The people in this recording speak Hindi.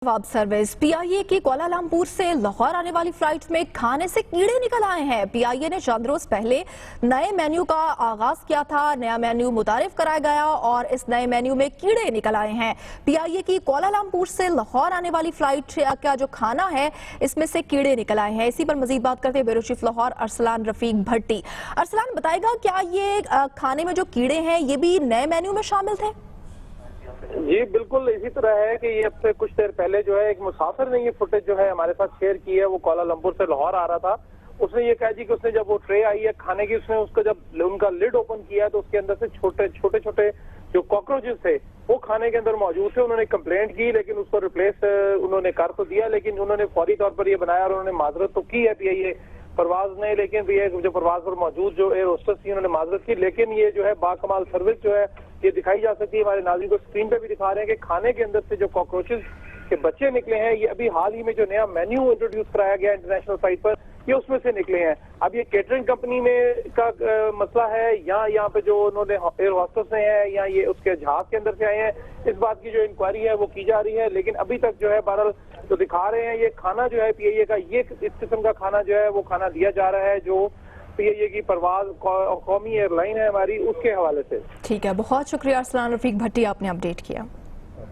जवाब सर्विस पीआईए की कुआलालंपुर से लाहौर आने वाली फ्लाइट में खाने से कीड़े निकल आए हैं। पीआईए ने चंद रोज पहले नए मेन्यू का आगाज किया था। नया मेन्यू मुतारिफ कराया गया और इस नए मेन्यू में कीड़े निकल आए हैं। पीआईए की कुआलालंपुर से लाहौर आने वाली फ्लाइट का जो खाना है इसमें से कीड़े निकल आए हैं। इसी पर मजीद बात करते हैं ब्यूरो चीफ लाहौर अरसलान रफीक भट्टी। अरसलान, बताएगा क्या ये खाने में जो कीड़े हैं ये भी नए मेन्यू में शामिल थे? जी बिल्कुल इसी तरह है कि ये अब से कुछ देर पहले जो है एक मुसाफिर ने ये फुटेज जो है हमारे साथ शेयर की है। वो कुआलालंपुर से लाहौर आ रहा था। उसने ये कहा जी कि उसने जब वो ट्रे आई है खाने की, उसने उसका जब उनका लिड ओपन किया तो उसके अंदर से छोटे छोटे जो कॉकरोचेस थे वो खाने के अंदर मौजूद थे। उन्होंने कंप्लेंट की लेकिन उसको रिप्लेस उन्होंने कर तो दिया, लेकिन उन्होंने फौरी तौर पर ये बनाया और उन्होंने माजरत तो की है पीआईए परवाज ने, लेकिन भी जो परवाज पर मौजूद जो एयर होस्टेस थी उन्होंने माजरत की। लेकिन ये जो है बाकमाल सर्विस जो है ये दिखाई जा सकती है। हमारे नाज़रीन को स्क्रीन पे भी दिखा रहे हैं कि खाने के अंदर से जो कॉकरोचेस के बच्चे निकले हैं ये अभी हाल ही में जो नया मेन्यू इंट्रोड्यूस कराया गया इंटरनेशनल साइट पर ये उसमें से निकले हैं। अब ये केटरिंग कंपनी में का मसला है या यहाँ पे जो उन्होंने एयर होस्टेस ने है या ये उसके जहाज के अंदर से आए हैं, इस बात की जो इंक्वायरी है वो की जा रही है। लेकिन अभी तक जो है बहरहाल जो दिखा रहे हैं ये खाना जो है पीआईए का ये इस किस्म का खाना जो है वो खाना दिया जा रहा है जो पीआईए की परवाज कौमी एयरलाइन है हमारी उसके हवाले से। ठीक है, बहुत शुक्रिया अरसलान रफीक भट्टी, आपने अपडेट किया।